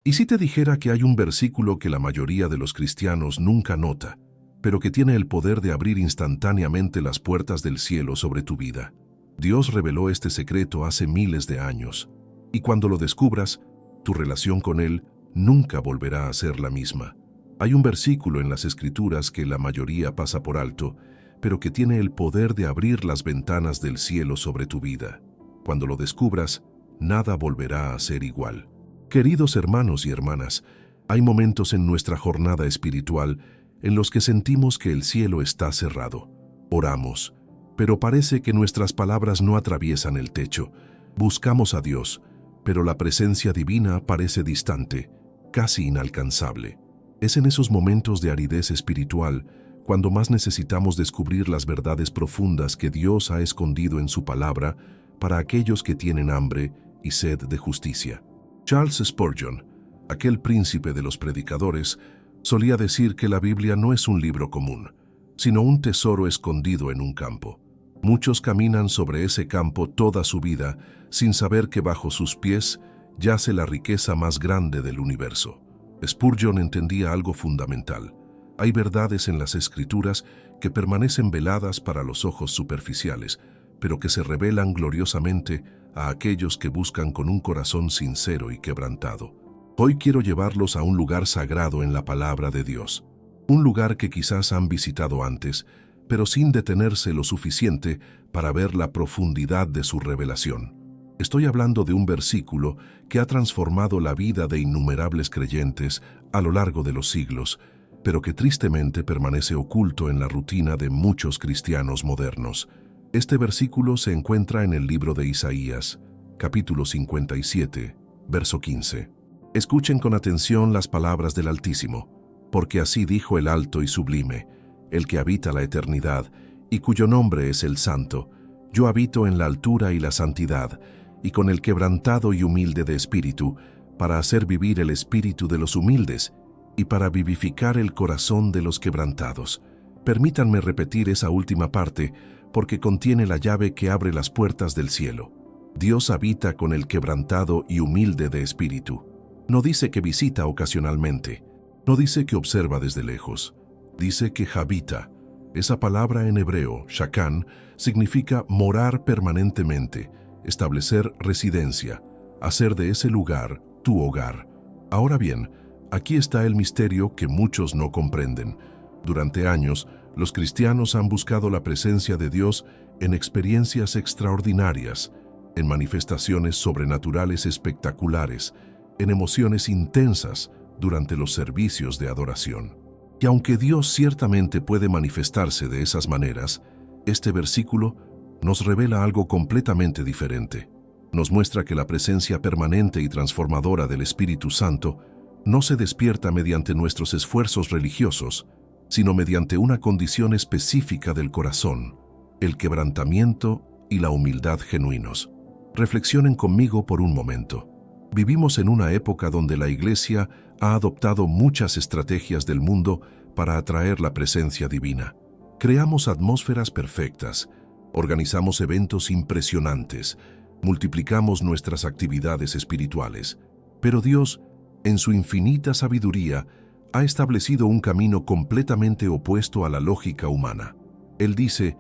¿Y si te dijera que hay un versículo que la mayoría de los cristianos nunca nota, pero que tiene el poder de abrir instantáneamente las puertas del cielo sobre tu vida? Dios reveló este secreto hace miles de años, y cuando lo descubras, tu relación con Él nunca volverá a ser la misma. Hay un versículo en las Escrituras que la mayoría pasa por alto, pero que tiene el poder de abrir las ventanas del cielo sobre tu vida. Cuando lo descubras, nada volverá a ser igual. Queridos hermanos y hermanas, hay momentos en nuestra jornada espiritual en los que sentimos que el cielo está cerrado. Oramos, pero parece que nuestras palabras no atraviesan el techo. Buscamos a Dios, pero la presencia divina parece distante, casi inalcanzable. Es en esos momentos de aridez espiritual cuando más necesitamos descubrir las verdades profundas que Dios ha escondido en su palabra para aquellos que tienen hambre y sed de justicia. Charles Spurgeon, aquel príncipe de los predicadores, solía decir que la Biblia no es un libro común, sino un tesoro escondido en un campo. Muchos caminan sobre ese campo toda su vida sin saber que bajo sus pies yace la riqueza más grande del universo. Spurgeon entendía algo fundamental. Hay verdades en las Escrituras que permanecen veladas para los ojos superficiales, pero que se revelan gloriosamente a aquellos que buscan con un corazón sincero y quebrantado. Hoy quiero llevarlos a un lugar sagrado en la palabra de Dios, un lugar que quizás han visitado antes, pero sin detenerse lo suficiente para ver la profundidad de su revelación. Estoy hablando de un versículo que ha transformado la vida de innumerables creyentes a lo largo de los siglos, pero que tristemente permanece oculto en la rutina de muchos cristianos modernos. Este versículo se encuentra en el libro de Isaías, capítulo 57, verso 15. Escuchen con atención las palabras del Altísimo, porque así dijo el alto y sublime, el que habita la eternidad, y cuyo nombre es el Santo. Yo habito en la altura y la santidad, y con el quebrantado y humilde de espíritu, para hacer vivir el espíritu de los humildes, y para vivificar el corazón de los quebrantados. Permítanme repetir esa última parte, porque contiene la llave que abre las puertas del cielo. Dios habita con el quebrantado y humilde de espíritu. No dice que visita ocasionalmente, no dice que observa desde lejos, dice que habita. Esa palabra en hebreo, shakán, significa morar permanentemente, establecer residencia, hacer de ese lugar tu hogar. Ahora bien, aquí está el misterio que muchos no comprenden. Durante años, los cristianos han buscado la presencia de Dios en experiencias extraordinarias, en manifestaciones sobrenaturales espectaculares, en emociones intensas durante los servicios de adoración. Y aunque Dios ciertamente puede manifestarse de esas maneras, este versículo nos revela algo completamente diferente. Nos muestra que la presencia permanente y transformadora del Espíritu Santo no se despierta mediante nuestros esfuerzos religiosos, sino mediante una condición específica del corazón, el quebrantamiento y la humildad genuinos. Reflexionen conmigo por un momento. Vivimos en una época donde la Iglesia ha adoptado muchas estrategias del mundo para atraer la presencia divina. Creamos atmósferas perfectas, organizamos eventos impresionantes, multiplicamos nuestras actividades espirituales. Pero Dios, en su infinita sabiduría, ha establecido un camino completamente opuesto a la lógica humana. Él dice,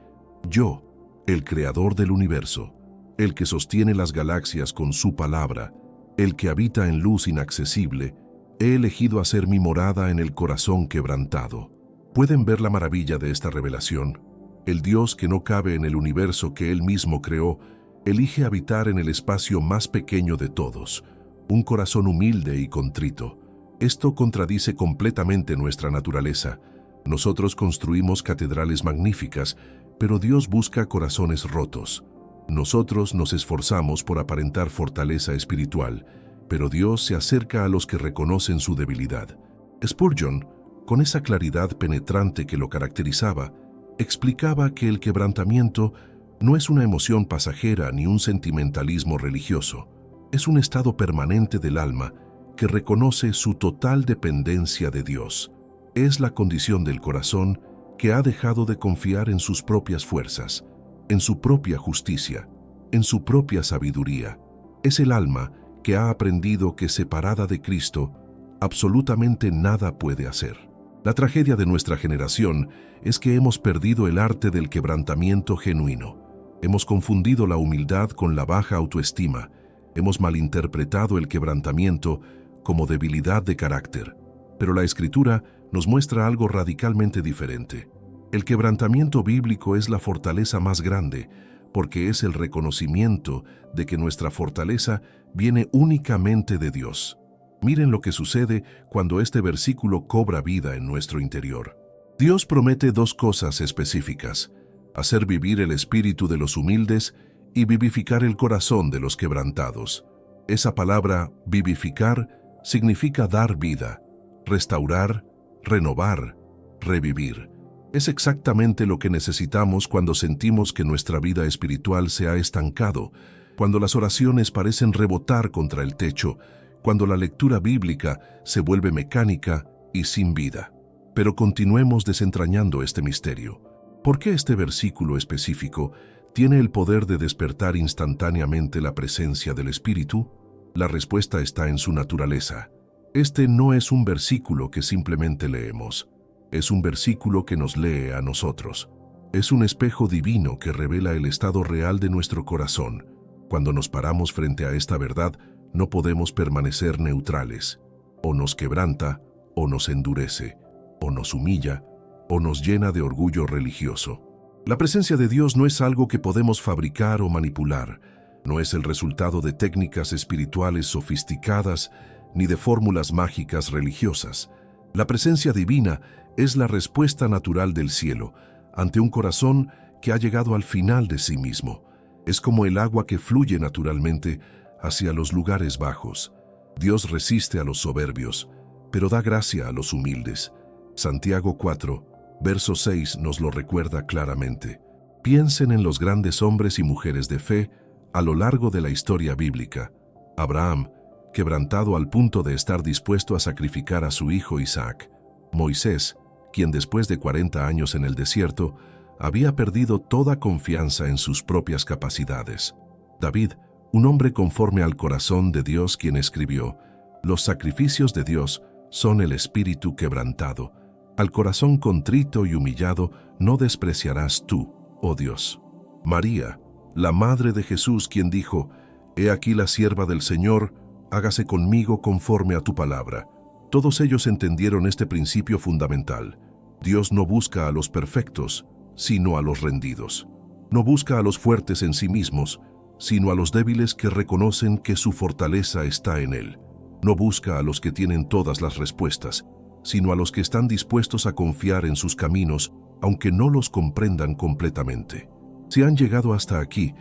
yo, el creador del universo, el que sostiene las galaxias con su palabra, el que habita en luz inaccesible, he elegido hacer mi morada en el corazón quebrantado. ¿Pueden ver la maravilla de esta revelación? El Dios que no cabe en el universo que Él mismo creó, elige habitar en el espacio más pequeño de todos, un corazón humilde y contrito. Esto contradice completamente nuestra naturaleza. Nosotros construimos catedrales magníficas, pero Dios busca corazones rotos. Nosotros nos esforzamos por aparentar fortaleza espiritual, pero Dios se acerca a los que reconocen su debilidad. Spurgeon, con esa claridad penetrante que lo caracterizaba, explicaba que el quebrantamiento no es una emoción pasajera ni un sentimentalismo religioso. Es un estado permanente del alma que reconoce su total dependencia de Dios. Es la condición del corazón que ha dejado de confiar en sus propias fuerzas, en su propia justicia, en su propia sabiduría. Es el alma que ha aprendido que separada de Cristo, absolutamente nada puede hacer. La tragedia de nuestra generación es que hemos perdido el arte del quebrantamiento genuino. Hemos confundido la humildad con la baja autoestima. Hemos malinterpretado el quebrantamiento como debilidad de carácter. Pero la Escritura nos muestra algo radicalmente diferente. El quebrantamiento bíblico es la fortaleza más grande, porque es el reconocimiento de que nuestra fortaleza viene únicamente de Dios. Miren lo que sucede cuando este versículo cobra vida en nuestro interior. Dios promete dos cosas específicas: hacer vivir el espíritu de los humildes y vivificar el corazón de los quebrantados. Esa palabra, vivificar, significa dar vida, restaurar, renovar, revivir. Es exactamente lo que necesitamos cuando sentimos que nuestra vida espiritual se ha estancado, cuando las oraciones parecen rebotar contra el techo, cuando la lectura bíblica se vuelve mecánica y sin vida. Pero continuemos desentrañando este misterio. ¿Por qué este versículo específico tiene el poder de despertar instantáneamente la presencia del Espíritu? La respuesta está en su naturaleza. Este no es un versículo que simplemente leemos. Es un versículo que nos lee a nosotros. Es un espejo divino que revela el estado real de nuestro corazón. Cuando nos paramos frente a esta verdad, no podemos permanecer neutrales. O nos quebranta, o nos endurece, o nos humilla, o nos llena de orgullo religioso. La presencia de Dios no es algo que podemos fabricar o manipular. No es el resultado de técnicas espirituales sofisticadas ni de fórmulas mágicas religiosas. La presencia divina es la respuesta natural del cielo ante un corazón que ha llegado al final de sí mismo. Es como el agua que fluye naturalmente hacia los lugares bajos. Dios resiste a los soberbios, pero da gracia a los humildes. Santiago 4, verso 6 nos lo recuerda claramente. Piensen en los grandes hombres y mujeres de fe a lo largo de la historia bíblica. Abraham, quebrantado al punto de estar dispuesto a sacrificar a su hijo Isaac. Moisés, quien después de 40 años en el desierto, había perdido toda confianza en sus propias capacidades. David, un hombre conforme al corazón de Dios, quien escribió: «Los sacrificios de Dios son el espíritu quebrantado. Al corazón contrito y humillado no despreciarás tú, oh Dios». María, la madre de Jesús, quien dijo: «He aquí la sierva del Señor, hágase conmigo conforme a tu palabra». Todos ellos entendieron este principio fundamental. Dios no busca a los perfectos, sino a los rendidos. No busca a los fuertes en sí mismos, sino a los débiles que reconocen que su fortaleza está en Él. No busca a los que tienen todas las respuestas, sino a los que están dispuestos a confiar en sus caminos, aunque no los comprendan completamente. Si han llegado hasta aquí,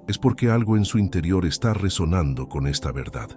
es porque algo en su interior está resonando con esta verdad.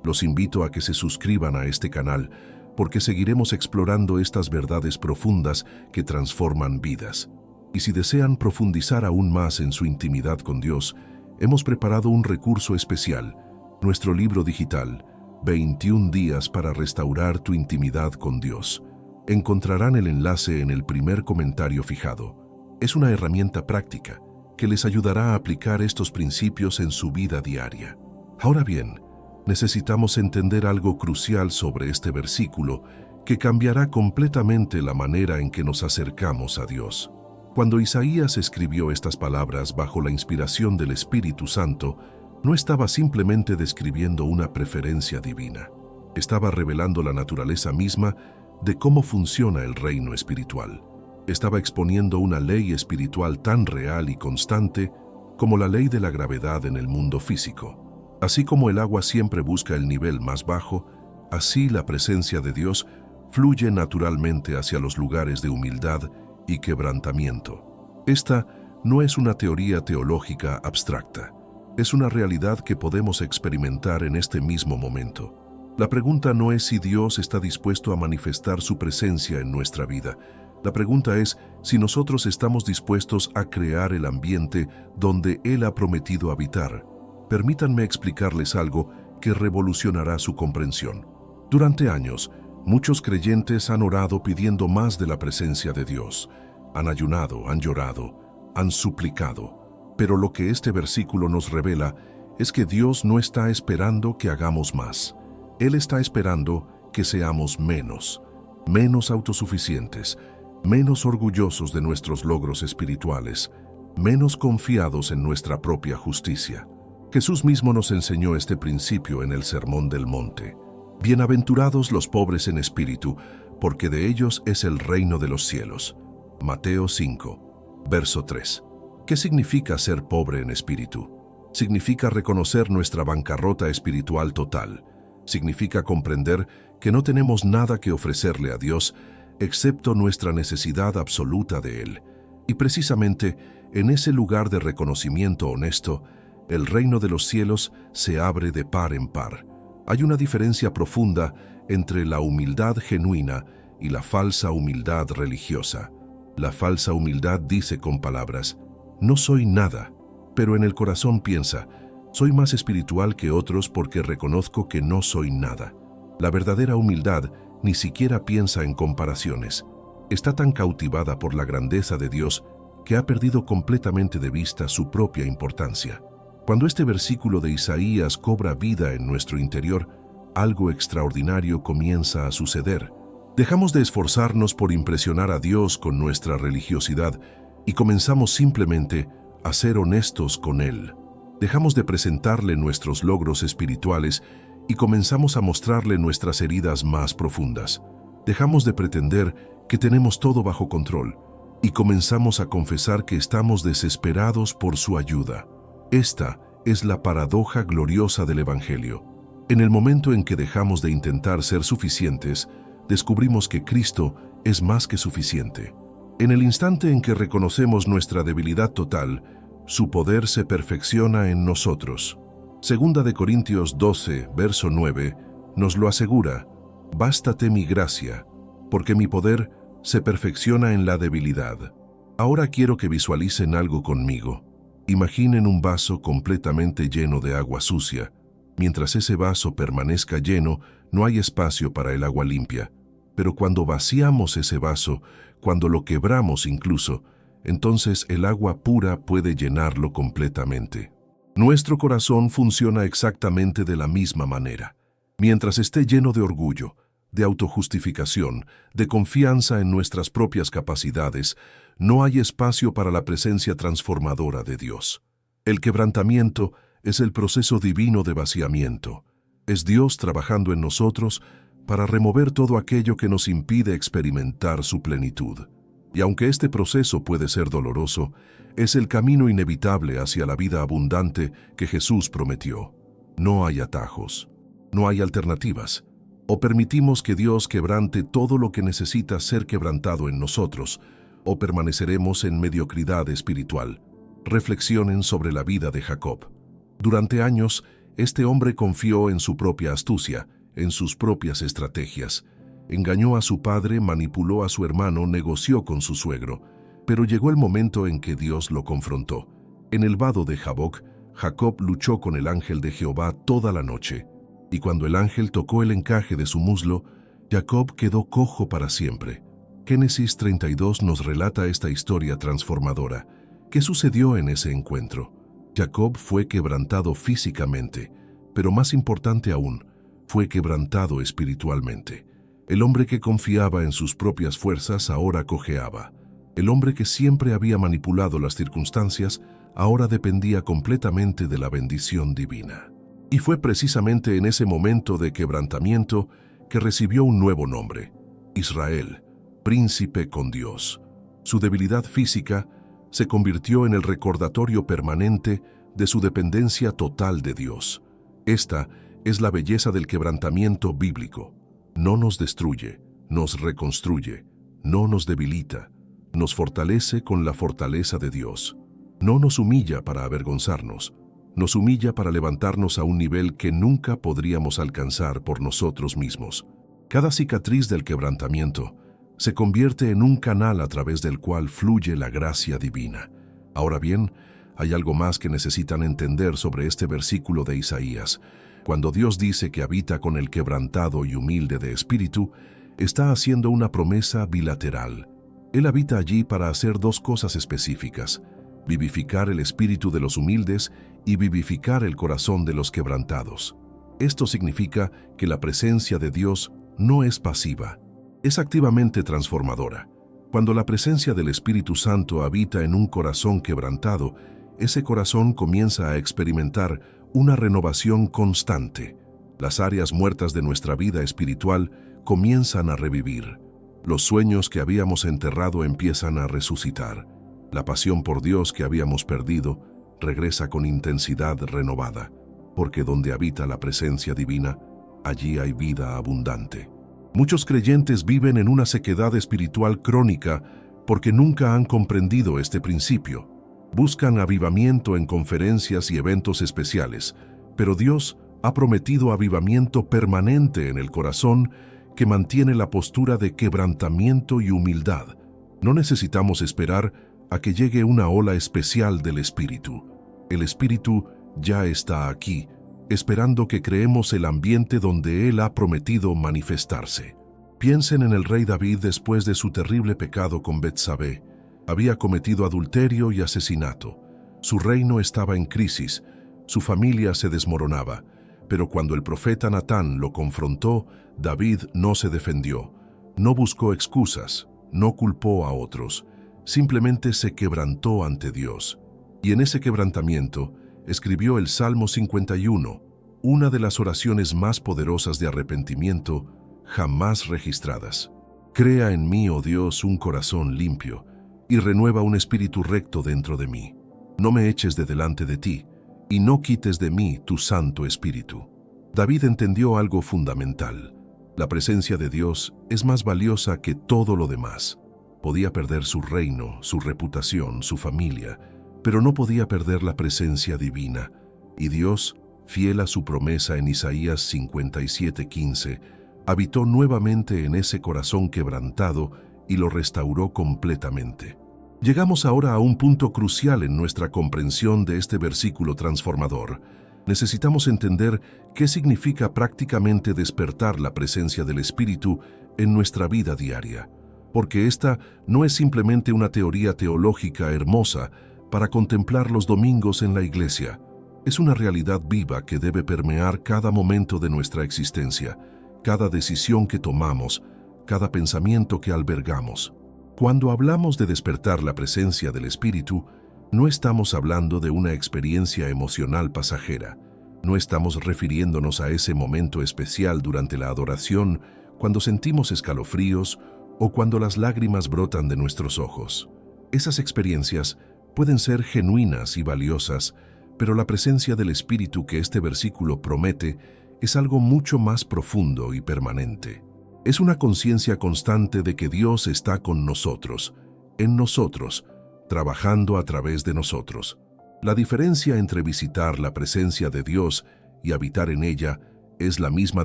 Los invito a que se suscriban a este canal, porque seguiremos explorando estas verdades profundas que transforman vidas. Y si desean profundizar aún más en su intimidad con Dios, hemos preparado un recurso especial, nuestro libro digital, 21 días para restaurar tu intimidad con Dios. Encontrarán el enlace en el primer comentario fijado. Es una herramienta práctica que les ayudará a aplicar estos principios en su vida diaria. Ahora bien, necesitamos entender algo crucial sobre este versículo que cambiará completamente la manera en que nos acercamos a Dios. Cuando Isaías escribió estas palabras bajo la inspiración del Espíritu Santo, no estaba simplemente describiendo una preferencia divina. Estaba revelando la naturaleza misma de cómo funciona el reino espiritual. Estaba exponiendo una ley espiritual tan real y constante como la ley de la gravedad en el mundo físico. Así como el agua siempre busca el nivel más bajo, así la presencia de Dios fluye naturalmente hacia los lugares de humildad y quebrantamiento. Esta no es una teoría teológica abstracta, es una realidad que podemos experimentar en este mismo momento. La pregunta no es si Dios está dispuesto a manifestar su presencia en nuestra vida. La pregunta es si nosotros estamos dispuestos a crear el ambiente donde Él ha prometido habitar. Permítanme explicarles algo que revolucionará su comprensión. Durante años, muchos creyentes han orado pidiendo más de la presencia de Dios. Han ayunado, han llorado, han suplicado. Pero lo que este versículo nos revela es que Dios no está esperando que hagamos más. Él está esperando que seamos menos autosuficientes, menos orgullosos de nuestros logros espirituales, menos confiados en nuestra propia justicia. Jesús mismo nos enseñó este principio en el Sermón del Monte. Bienaventurados los pobres en espíritu, porque de ellos es el reino de los cielos. Mateo 5, verso 3. ¿Qué significa ser pobre en espíritu? Significa reconocer nuestra bancarrota espiritual total. Significa comprender que no tenemos nada que ofrecerle a Dios excepto nuestra necesidad absoluta de Él. Y precisamente en ese lugar de reconocimiento honesto, el reino de los cielos se abre de par en par. Hay una diferencia profunda entre la humildad genuina y la falsa humildad religiosa. La falsa humildad dice con palabras, no soy nada, pero en el corazón piensa, soy más espiritual que otros porque reconozco que no soy nada. La verdadera humildad ni siquiera piensa en comparaciones. Está tan cautivada por la grandeza de Dios que ha perdido completamente de vista su propia importancia. Cuando este versículo de Isaías cobra vida en nuestro interior, algo extraordinario comienza a suceder. Dejamos de esforzarnos por impresionar a Dios con nuestra religiosidad y comenzamos simplemente a ser honestos con Él. Dejamos de presentarle nuestros logros espirituales y comenzamos a mostrarle nuestras heridas más profundas. Dejamos de pretender que tenemos todo bajo control y comenzamos a confesar que estamos desesperados por su ayuda. Esta es la paradoja gloriosa del Evangelio. En el momento en que dejamos de intentar ser suficientes, descubrimos que Cristo es más que suficiente. En el instante en que reconocemos nuestra debilidad total, su poder se perfecciona en nosotros. Segunda de Corintios 12, verso 9, nos lo asegura, «Bástate mi gracia, porque mi poder se perfecciona en la debilidad». Ahora quiero que visualicen algo conmigo. Imaginen un vaso completamente lleno de agua sucia. Mientras ese vaso permanezca lleno, no hay espacio para el agua limpia. Pero cuando vaciamos ese vaso, cuando lo quebramos incluso, entonces el agua pura puede llenarlo completamente. Nuestro corazón funciona exactamente de la misma manera. Mientras esté lleno de orgullo, de autojustificación, de confianza en nuestras propias capacidades, no hay espacio para la presencia transformadora de Dios. El quebrantamiento es el proceso divino de vaciamiento. Es Dios trabajando en nosotros para remover todo aquello que nos impide experimentar su plenitud. Y aunque este proceso puede ser doloroso, es el camino inevitable hacia la vida abundante que Jesús prometió. No hay atajos, no hay alternativas. O permitimos que Dios quebrante todo lo que necesita ser quebrantado en nosotros, o permaneceremos en mediocridad espiritual. Reflexionen sobre la vida de Jacob. Durante años, este hombre confió en su propia astucia, en sus propias estrategias. Engañó a su padre, manipuló a su hermano, negoció con su suegro. Pero llegó el momento en que Dios lo confrontó. En el vado de Jaboc, Jacob luchó con el ángel de Jehová toda la noche. Y cuando el ángel tocó el encaje de su muslo, Jacob quedó cojo para siempre. Génesis 32 nos relata esta historia transformadora. ¿Qué sucedió en ese encuentro? Jacob fue quebrantado físicamente, pero más importante aún, fue quebrantado espiritualmente. El hombre que confiaba en sus propias fuerzas ahora cojeaba. El hombre que siempre había manipulado las circunstancias ahora dependía completamente de la bendición divina. Y fue precisamente en ese momento de quebrantamiento que recibió un nuevo nombre, Israel, príncipe con Dios. Su debilidad física se convirtió en el recordatorio permanente de su dependencia total de Dios. Esta es la belleza del quebrantamiento bíblico. No nos destruye, nos reconstruye, no nos debilita, nos fortalece con la fortaleza de Dios. No nos humilla para avergonzarnos, nos humilla para levantarnos a un nivel que nunca podríamos alcanzar por nosotros mismos. Cada cicatriz del quebrantamiento se convierte en un canal a través del cual fluye la gracia divina. Ahora bien, hay algo más que necesitan entender sobre este versículo de Isaías. Cuando Dios dice que habita con el quebrantado y humilde de espíritu, está haciendo una promesa bilateral. Él habita allí para hacer dos cosas específicas. vivificar el espíritu de los humildes y vivificar el corazón de los quebrantados. Esto significa que la presencia de Dios no es pasiva, es activamente transformadora. Cuando la presencia del Espíritu Santo habita en un corazón quebrantado, ese corazón comienza a experimentar una renovación constante. Las áreas muertas de nuestra vida espiritual comienzan a revivir. Los sueños que habíamos enterrado empiezan a resucitar. La pasión por Dios que habíamos perdido regresa con intensidad renovada, porque donde habita la presencia divina, allí hay vida abundante. Muchos creyentes viven en una sequedad espiritual crónica porque nunca han comprendido este principio. Buscan avivamiento en conferencias y eventos especiales, pero Dios ha prometido avivamiento permanente en el corazón que mantiene la postura de quebrantamiento y humildad. No necesitamos esperar a que llegue una ola especial del Espíritu. El Espíritu ya está aquí, esperando que creemos el ambiente donde Él ha prometido manifestarse. Piensen en el rey David después de su terrible pecado con Betsabé. Había cometido adulterio y asesinato. Su reino estaba en crisis, su familia se desmoronaba. Pero cuando el profeta Natán lo confrontó, David no se defendió, no buscó excusas, no culpó a otros, simplemente se quebrantó ante Dios. Y en ese quebrantamiento escribió el Salmo 51, una de las oraciones más poderosas de arrepentimiento jamás registradas. Crea en mí, oh Dios, un corazón limpio, y renueva un espíritu recto dentro de mí. No me eches de delante de ti, y no quites de mí tu Santo Espíritu. David entendió algo fundamental. La presencia de Dios es más valiosa que todo lo demás. Podía perder su reino, su reputación, su familia, pero no podía perder la presencia divina. Y Dios, fiel a su promesa en Isaías 57:15, habitó nuevamente en ese corazón quebrantado y lo restauró completamente. Llegamos ahora a un punto crucial en nuestra comprensión de este versículo transformador. Necesitamos entender qué significa prácticamente despertar la presencia del Espíritu en nuestra vida diaria, porque esta no es simplemente una teoría teológica hermosa para contemplar los domingos en la iglesia. Es una realidad viva que debe permear cada momento de nuestra existencia, cada decisión que tomamos, cada pensamiento que albergamos. Cuando hablamos de despertar la presencia del Espíritu, no estamos hablando de una experiencia emocional pasajera. No estamos refiriéndonos a ese momento especial durante la adoración, cuando sentimos escalofríos o cuando las lágrimas brotan de nuestros ojos. Esas experiencias pueden ser genuinas y valiosas, pero la presencia del Espíritu que este versículo promete es algo mucho más profundo y permanente. Es una conciencia constante de que Dios está con nosotros, en nosotros, trabajando a través de nosotros. La diferencia entre visitar la presencia de Dios y habitar en ella es la misma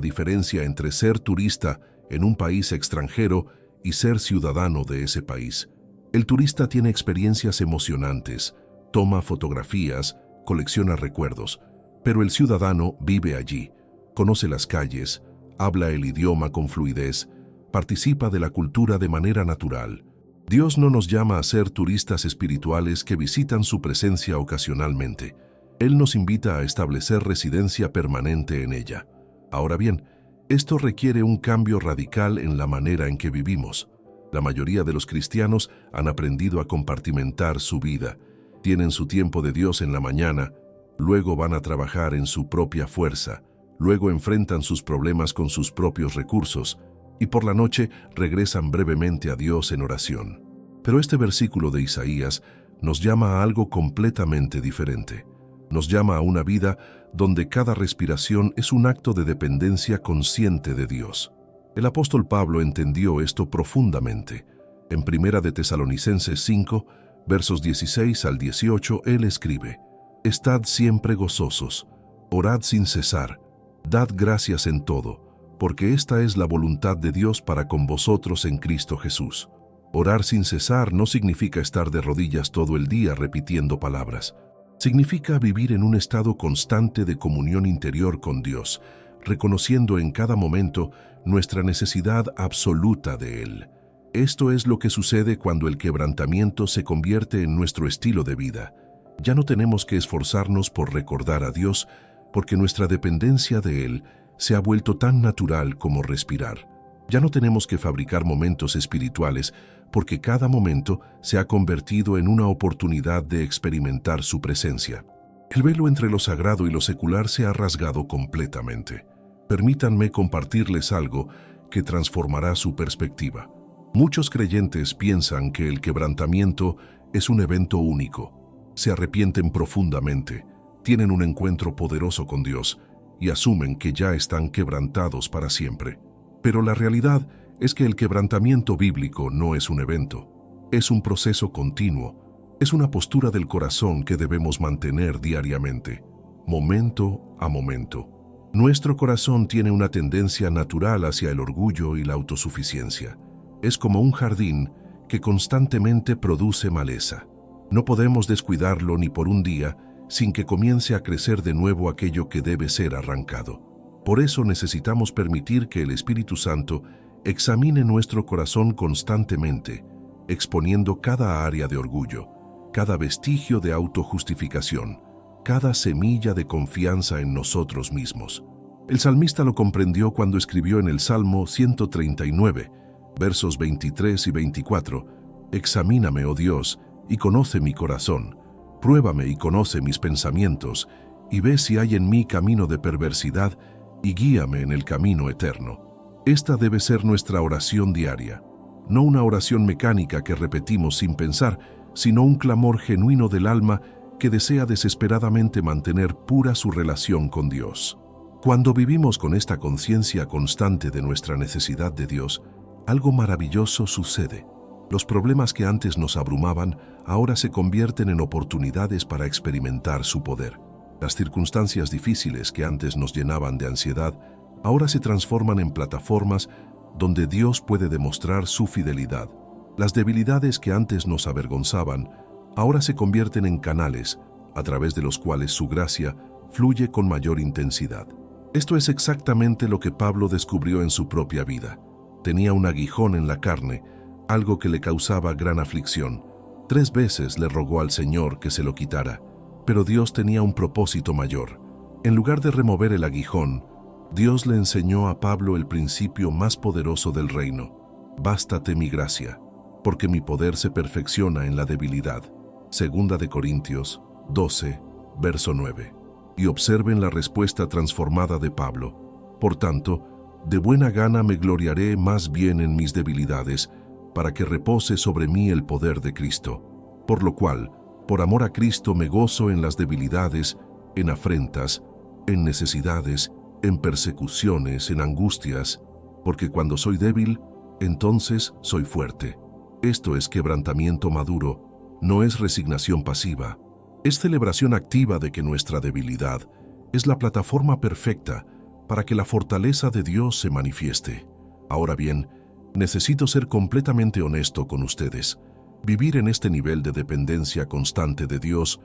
diferencia entre ser turista en un país extranjero y ser ciudadano de ese país. El turista tiene experiencias emocionantes, toma fotografías, colecciona recuerdos, pero el ciudadano vive allí, conoce las calles, habla el idioma con fluidez, participa de la cultura de manera natural. Dios no nos llama a ser turistas espirituales que visitan su presencia ocasionalmente. Él nos invita a establecer residencia permanente en ella. Ahora bien, esto requiere un cambio radical en la manera en que vivimos. La mayoría de los cristianos han aprendido a compartimentar su vida. Tienen su tiempo de Dios en la mañana, luego van a trabajar en su propia fuerza, luego enfrentan sus problemas con sus propios recursos y por la noche regresan brevemente a Dios en oración. Pero este versículo de Isaías nos llama a algo completamente diferente. Nos llama a una vida donde cada respiración es un acto de dependencia consciente de Dios. El apóstol Pablo entendió esto profundamente. En 1 de Tesalonicenses 5, versos 16 al 18, él escribe: «Estad siempre gozosos, orad sin cesar, dad gracias en todo, porque esta es la voluntad de Dios para con vosotros en Cristo Jesús». Orar sin cesar no significa estar de rodillas todo el día repitiendo palabras. Significa vivir en un estado constante de comunión interior con Dios, reconociendo en cada momento nuestra necesidad absoluta de Él. Esto es lo que sucede cuando el quebrantamiento se convierte en nuestro estilo de vida. Ya no tenemos que esforzarnos por recordar a Dios, porque nuestra dependencia de Él se ha vuelto tan natural como respirar. Ya no tenemos que fabricar momentos espirituales, porque cada momento se ha convertido en una oportunidad de experimentar su presencia. El velo entre lo sagrado y lo secular se ha rasgado completamente. Permítanme compartirles algo que transformará su perspectiva. Muchos creyentes piensan que el quebrantamiento es un evento único. Se arrepienten profundamente, tienen un encuentro poderoso con Dios y asumen que ya están quebrantados para siempre. Pero la realidad es que el quebrantamiento bíblico no es un evento, es un proceso continuo, es una postura del corazón que debemos mantener diariamente, momento a momento. Nuestro corazón tiene una tendencia natural hacia el orgullo y la autosuficiencia. Es como un jardín que constantemente produce maleza. No podemos descuidarlo ni por un día sin que comience a crecer de nuevo aquello que debe ser arrancado. Por eso necesitamos permitir que el Espíritu Santo examine nuestro corazón constantemente, exponiendo cada área de orgullo, cada vestigio de autojustificación, cada semilla de confianza en nosotros mismos. El salmista lo comprendió cuando escribió en el Salmo 139, versos 23 y 24, «Examíname, oh Dios, y conoce mi corazón, pruébame y conoce mis pensamientos, y ve si hay en mí camino de perversidad, y guíame en el camino eterno». Esta debe ser nuestra oración diaria, no una oración mecánica que repetimos sin pensar, sino un clamor genuino del alma que desea desesperadamente mantener pura su relación con Dios. Cuando vivimos con esta conciencia constante de nuestra necesidad de Dios, algo maravilloso sucede. Los problemas que antes nos abrumaban ahora se convierten en oportunidades para experimentar su poder. Las circunstancias difíciles que antes nos llenaban de ansiedad ahora se transforman en plataformas donde Dios puede demostrar su fidelidad. Las debilidades que antes nos avergonzaban ahora se convierten en canales a través de los cuales su gracia fluye con mayor intensidad. Esto es exactamente lo que Pablo descubrió en su propia vida. Tenía un aguijón en la carne, algo que le causaba gran aflicción. 3 veces le rogó al Señor que se lo quitara, pero Dios tenía un propósito mayor. En lugar de remover el aguijón, Dios le enseñó a Pablo el principio más poderoso del reino: «Bástate mi gracia, porque mi poder se perfecciona en la debilidad». 2 Corintios 12, verso 9. Y observen la respuesta transformada de Pablo: «Por tanto, de buena gana me gloriaré más bien en mis debilidades, para que repose sobre mí el poder de Cristo. Por lo cual, por amor a Cristo me gozo en las debilidades, en afrentas, en necesidades, en persecuciones, en angustias, porque cuando soy débil, entonces soy fuerte». Esto es quebrantamiento maduro, no es resignación pasiva. Es celebración activa de que nuestra debilidad es la plataforma perfecta para que la fortaleza de Dios se manifieste. Ahora bien, necesito ser completamente honesto con ustedes. Vivir en este nivel de dependencia constante de Dios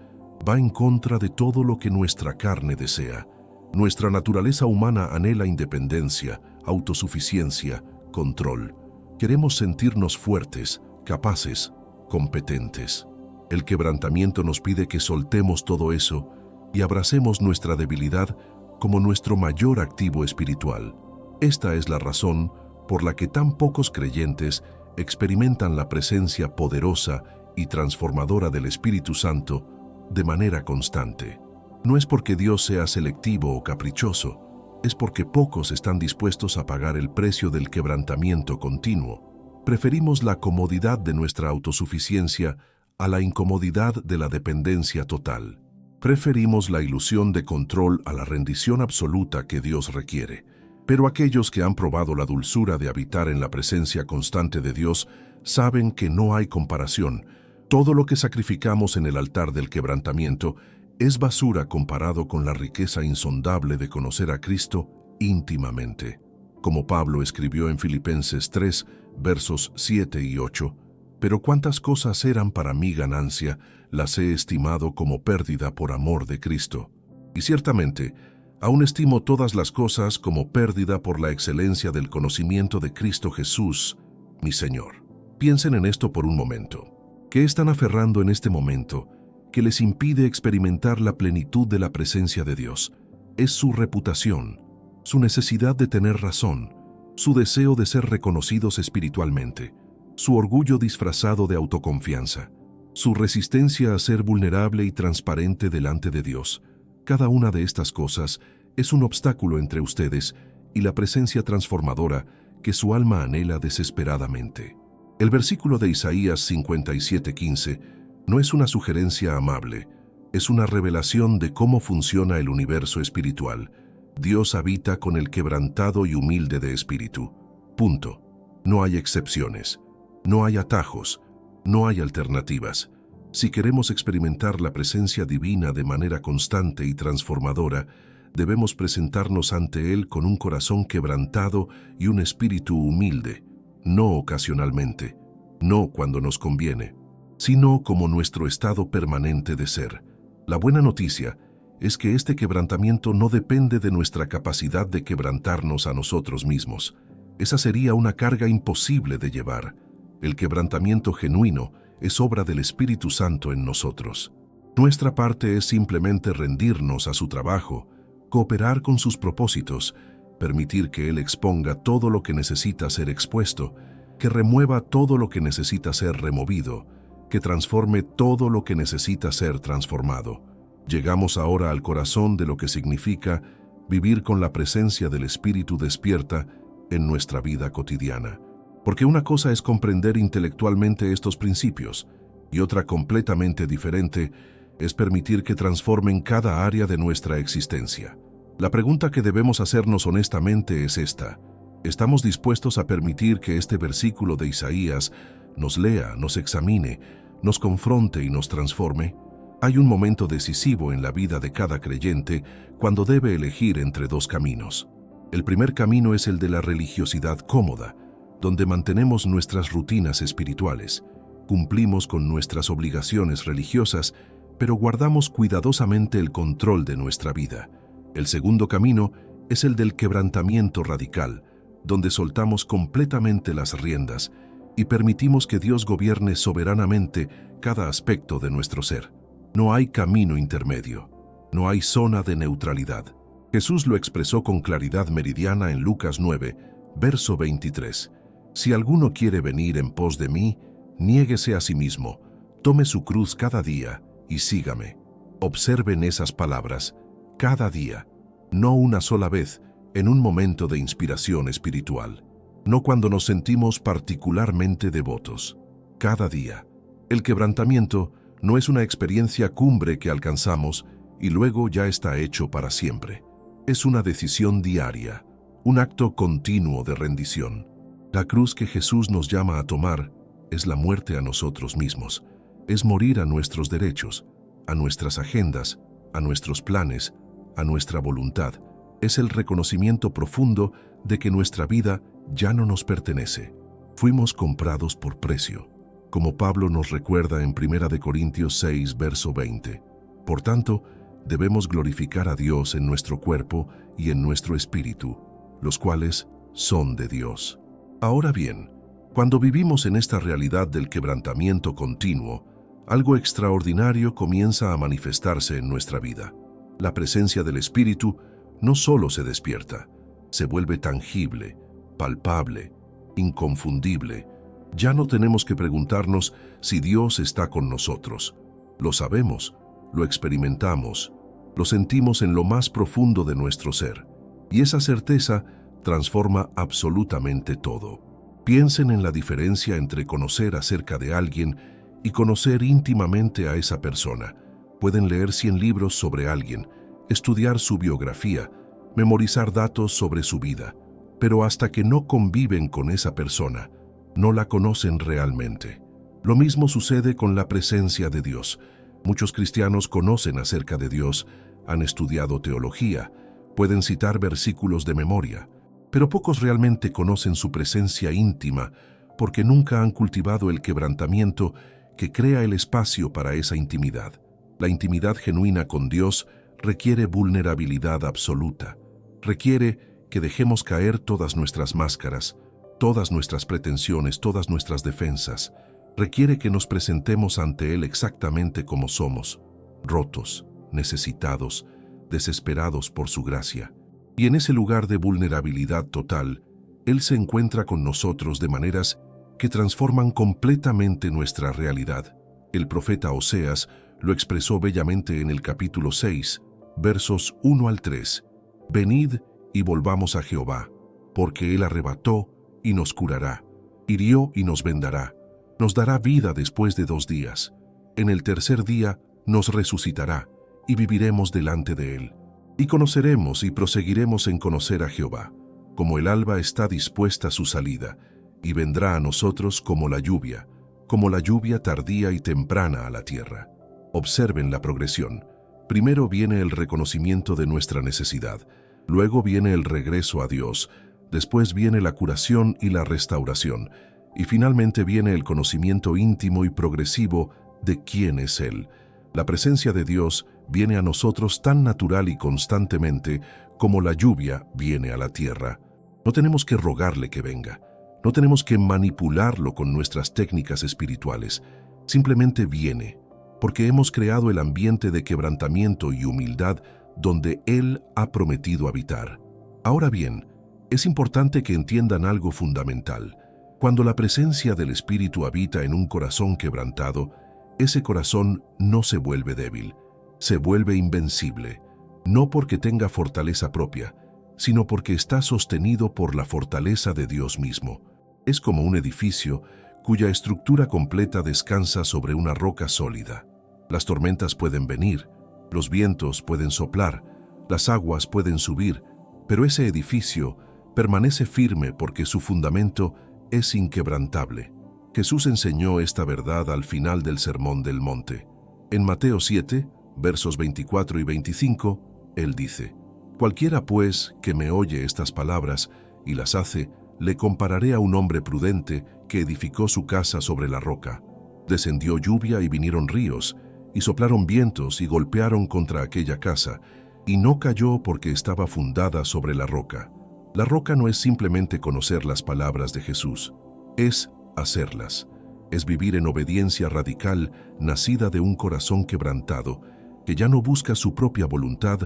va en contra de todo lo que nuestra carne desea. Nuestra naturaleza humana anhela independencia, autosuficiencia, control. Queremos sentirnos fuertes, capaces, competentes. El quebrantamiento nos pide que soltemos todo eso y abracemos nuestra debilidad como nuestro mayor activo espiritual. Esta es la razón por la que tan pocos creyentes experimentan la presencia poderosa y transformadora del Espíritu Santo de manera constante. No es porque Dios sea selectivo o caprichoso, es porque pocos están dispuestos a pagar el precio del quebrantamiento continuo. Preferimos la comodidad de nuestra autosuficiencia a la incomodidad de la dependencia total. Preferimos la ilusión de control a la rendición absoluta que Dios requiere. Pero aquellos que han probado la dulzura de habitar en la presencia constante de Dios saben que no hay comparación. Todo lo que sacrificamos en el altar del quebrantamiento es basura comparado con la riqueza insondable de conocer a Cristo íntimamente. Como Pablo escribió en Filipenses 3, versos 7 y 8, «Pero cuántas cosas eran para mí ganancia, las he estimado como pérdida por amor de Cristo. Y ciertamente, aún estimo todas las cosas como pérdida por la excelencia del conocimiento de Cristo Jesús, mi Señor». Piensen en esto por un momento. ¿Qué están aferrando en este momento que les impide experimentar la plenitud de la presencia de Dios. Es su reputación, su necesidad de tener razón, su deseo de ser reconocidos espiritualmente, su orgullo disfrazado de autoconfianza, su resistencia a ser vulnerable y transparente delante de Dios. Cada una de estas cosas es un obstáculo entre ustedes y la presencia transformadora que su alma anhela desesperadamente. El versículo de Isaías 57:15 no es una sugerencia amable, es una revelación de cómo funciona el universo espiritual. Dios habita con el quebrantado y humilde de espíritu. Punto. No hay excepciones, no hay atajos, no hay alternativas. Si queremos experimentar la presencia divina de manera constante y transformadora, debemos presentarnos ante Él con un corazón quebrantado y un espíritu humilde, no ocasionalmente, no cuando nos conviene, sino como nuestro estado permanente de ser. La buena noticia es que este quebrantamiento no depende de nuestra capacidad de quebrantarnos a nosotros mismos. Esa sería una carga imposible de llevar. El quebrantamiento genuino es obra del Espíritu Santo en nosotros. Nuestra parte es simplemente rendirnos a su trabajo, cooperar con sus propósitos, permitir que Él exponga todo lo que necesita ser expuesto, que remueva todo lo que necesita ser removido, que transforme todo lo que necesita ser transformado. Llegamos ahora al corazón de lo que significa vivir con la presencia del Espíritu despierta en nuestra vida cotidiana. Porque una cosa es comprender intelectualmente estos principios, y otra completamente diferente es permitir que transformen cada área de nuestra existencia. La pregunta que debemos hacernos honestamente es esta: ¿estamos dispuestos a permitir que este versículo de Isaías nos lea, nos examine, nos confronte y nos transforme? Hay un momento decisivo en la vida de cada creyente cuando debe elegir entre dos caminos. El primer camino es el de la religiosidad cómoda, donde mantenemos nuestras rutinas espirituales, cumplimos con nuestras obligaciones religiosas, pero guardamos cuidadosamente el control de nuestra vida. El segundo camino es el del quebrantamiento radical, donde soltamos completamente las riendas y permitimos que Dios gobierne soberanamente cada aspecto de nuestro ser. No hay camino intermedio, no hay zona de neutralidad. Jesús lo expresó con claridad meridiana en Lucas 9, verso 23. Si alguno quiere venir en pos de mí, niéguese a sí mismo, tome su cruz cada día y sígame. Observen esas palabras, cada día, no una sola vez, en un momento de inspiración espiritual, no cuando nos sentimos particularmente devotos. Cada día. El quebrantamiento no es una experiencia cumbre que alcanzamos y luego ya está hecho para siempre. Es una decisión diaria, un acto continuo de rendición. La cruz que Jesús nos llama a tomar es la muerte a nosotros mismos, es morir a nuestros derechos, a nuestras agendas, a nuestros planes, a nuestra voluntad. Es el reconocimiento profundo de que nuestra vida ya no nos pertenece. Fuimos comprados por precio, como Pablo nos recuerda en 1 Corintios 6, verso 20. Por tanto, debemos glorificar a Dios en nuestro cuerpo y en nuestro espíritu, los cuales son de Dios. Ahora bien, cuando vivimos en esta realidad del quebrantamiento continuo, algo extraordinario comienza a manifestarse en nuestra vida. La presencia del Espíritu no solo se despierta, se vuelve tangible, palpable, inconfundible. Ya no tenemos que preguntarnos si Dios está con nosotros. Lo sabemos, lo experimentamos, lo sentimos en lo más profundo de nuestro ser. Y esa certeza transforma absolutamente todo. Piensen en la diferencia entre conocer acerca de alguien y conocer íntimamente a esa persona. Pueden leer 100 libros sobre alguien, estudiar su biografía, memorizar datos sobre su vida, pero hasta que no conviven con esa persona, no la conocen realmente. Lo mismo sucede con la presencia de Dios. Muchos cristianos conocen acerca de Dios, han estudiado teología, pueden citar versículos de memoria, pero pocos realmente conocen su presencia íntima porque nunca han cultivado el quebrantamiento que crea el espacio para esa intimidad. La intimidad genuina con Dios requiere vulnerabilidad absoluta, requiere que dejemos caer todas nuestras máscaras, todas nuestras pretensiones, todas nuestras defensas, Requiere que nos presentemos ante Él exactamente como somos, rotos, necesitados, desesperados por su gracia. Y en ese lugar de vulnerabilidad total, Él se encuentra con nosotros de maneras que transforman completamente nuestra realidad. El profeta Oseas lo expresó bellamente en el capítulo 6, versos 1 al 3. Venid y volvamos a Jehová, porque Él arrebató y nos curará, hirió y nos vendará, nos dará vida después de 2 días. En el tercer día nos resucitará y viviremos delante de Él. Y conoceremos y proseguiremos en conocer a Jehová, como el alba está dispuesta a su salida, y vendrá a nosotros como la lluvia tardía y temprana a la tierra. Observen la progresión. Primero viene el reconocimiento de nuestra necesidad, luego viene el regreso a Dios, después viene la curación y la restauración, y finalmente viene el conocimiento íntimo y progresivo de quién es Él. La presencia de Dios viene a nosotros tan natural y constantemente como la lluvia viene a la tierra. No tenemos que rogarle que venga. No tenemos que manipularlo con nuestras técnicas espirituales. Simplemente viene, porque hemos creado el ambiente de quebrantamiento y humildad donde Él ha prometido habitar. Ahora bien, es importante que entiendan algo fundamental. Cuando la presencia del Espíritu habita en un corazón quebrantado, ese corazón no se vuelve débil, se vuelve invencible, no porque tenga fortaleza propia, sino porque está sostenido por la fortaleza de Dios mismo. Es como un edificio cuya estructura completa descansa sobre una roca sólida. Las tormentas pueden venir, los vientos pueden soplar, las aguas pueden subir, pero ese edificio permanece firme porque su fundamento es inquebrantable. Jesús enseñó esta verdad al final del Sermón del Monte. En Mateo 7, versos 24 y 25, Él dice: Cualquiera pues que me oye estas palabras y las hace, le compararé a un hombre prudente que edificó su casa sobre la roca. Descendió lluvia y vinieron ríos, y soplaron vientos y golpearon contra aquella casa, y no cayó porque estaba fundada sobre la roca. La roca no es simplemente conocer las palabras de Jesús, es hacerlas. Es vivir en obediencia radical, nacida de un corazón quebrantado, que ya no busca su propia voluntad,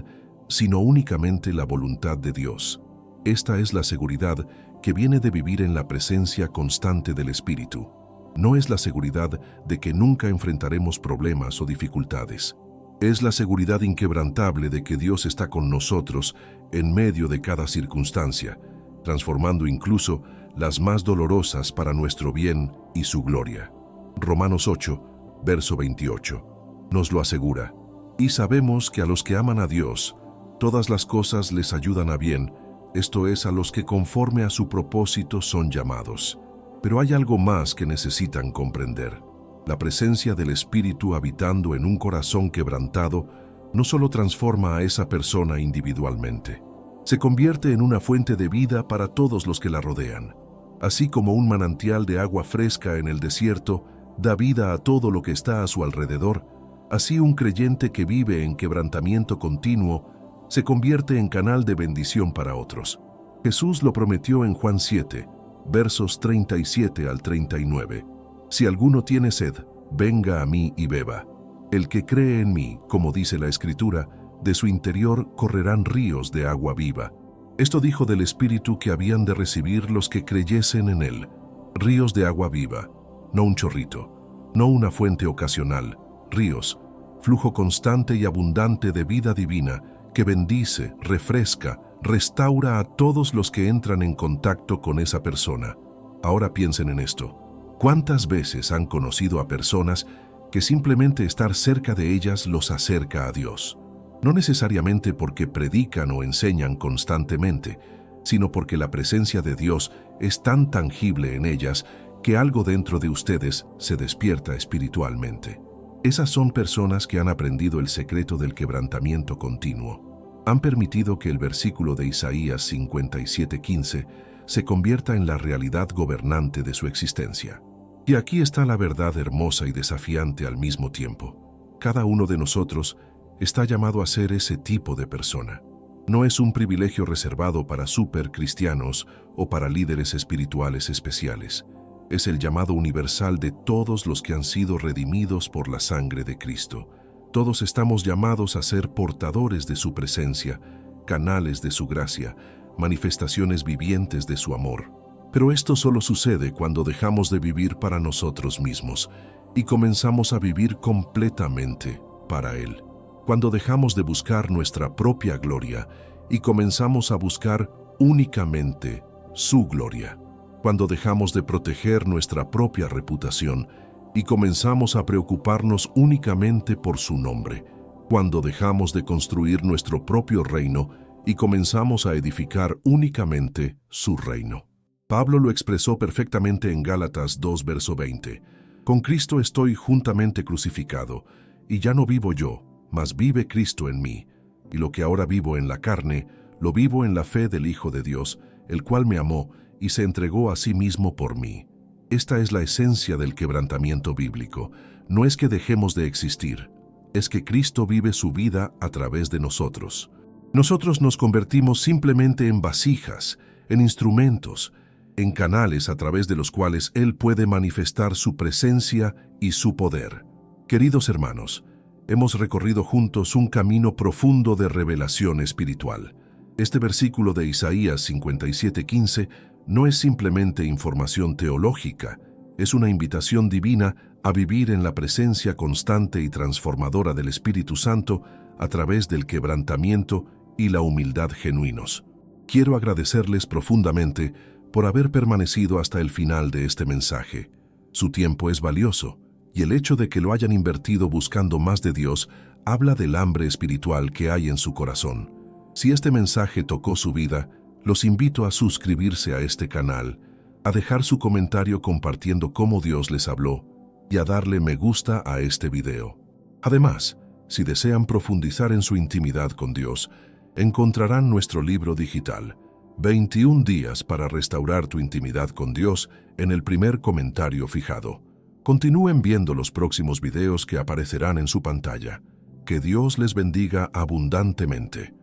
sino únicamente la voluntad de Dios. Esta es la seguridad que viene de vivir en la presencia constante del Espíritu. No es la seguridad de que nunca enfrentaremos problemas o dificultades. Es la seguridad inquebrantable de que Dios está con nosotros en medio de cada circunstancia, transformando incluso las más dolorosas para nuestro bien y su gloria. Romanos 8, verso 28, nos lo asegura. Y sabemos que a los que aman a Dios, todas las cosas les ayudan a bien, esto es, a los que conforme a su propósito son llamados. Pero hay algo más que necesitan comprender. La presencia del Espíritu habitando en un corazón quebrantado no solo transforma a esa persona individualmente, se convierte en una fuente de vida para todos los que la rodean. Así como un manantial de agua fresca en el desierto da vida a todo lo que está a su alrededor, así un creyente que vive en quebrantamiento continuo se convierte en canal de bendición para otros. Jesús lo prometió en Juan 7, versos 37 al 39. Si alguno tiene sed, venga a mí y beba. El que cree en mí, como dice la Escritura, de su interior correrán ríos de agua viva. Esto dijo del Espíritu que habían de recibir los que creyesen en Él. Ríos de agua viva, no un chorrito, no una fuente ocasional, ríos, flujo constante y abundante de vida divina que bendice, refresca, restaura a todos los que entran en contacto con esa persona. Ahora piensen en esto. ¿Cuántas veces han conocido a personas que simplemente estar cerca de ellas los acerca a Dios? No necesariamente porque predican o enseñan constantemente, sino porque la presencia de Dios es tan tangible en ellas que algo dentro de ustedes se despierta espiritualmente. Esas son personas que han aprendido el secreto del quebrantamiento continuo. Han permitido que el versículo de Isaías 57:15 se convierta en la realidad gobernante de su existencia. Y aquí está la verdad hermosa y desafiante al mismo tiempo. Cada uno de nosotros está llamado a ser ese tipo de persona. No es un privilegio reservado para supercristianos o para líderes espirituales especiales. Es el llamado universal de todos los que han sido redimidos por la sangre de Cristo. Todos estamos llamados a ser portadores de su presencia, canales de su gracia, manifestaciones vivientes de su amor. Pero esto solo sucede cuando dejamos de vivir para nosotros mismos y comenzamos a vivir completamente para Él. Cuando dejamos de buscar nuestra propia gloria y comenzamos a buscar únicamente su gloria. Cuando dejamos de proteger nuestra propia reputación y comenzamos a preocuparnos únicamente por su nombre. Cuando dejamos de construir nuestro propio reino y comenzamos a edificar únicamente su reino. Pablo lo expresó perfectamente en Gálatas 2, verso 20. Con Cristo estoy juntamente crucificado, y ya no vivo yo, mas vive Cristo en mí. Y lo que ahora vivo en la carne, lo vivo en la fe del Hijo de Dios, el cual me amó y se entregó a sí mismo por mí. Esta es la esencia del quebrantamiento bíblico. No es que dejemos de existir, es que Cristo vive su vida a través de nosotros. Nosotros nos convertimos simplemente en vasijas, en instrumentos, en canales a través de los cuales Él puede manifestar su presencia y su poder. Queridos hermanos, hemos recorrido juntos un camino profundo de revelación espiritual. Este versículo de Isaías 57:15 no es simplemente información teológica, es una invitación divina a vivir en la presencia constante y transformadora del Espíritu Santo a través del quebrantamiento y la humildad genuinos. Quiero agradecerles profundamente por haber permanecido hasta el final de este mensaje. Su tiempo es valioso, y el hecho de que lo hayan invertido buscando más de Dios habla del hambre espiritual que hay en su corazón. Si este mensaje tocó su vida, los invito a suscribirse a este canal, a dejar su comentario compartiendo cómo Dios les habló y a darle me gusta a este video. Además, si desean profundizar en su intimidad con Dios, encontrarán nuestro libro digital, 21 días para restaurar tu intimidad con Dios, en el primer comentario fijado. Continúen viendo los próximos videos que aparecerán en su pantalla. Que Dios les bendiga abundantemente.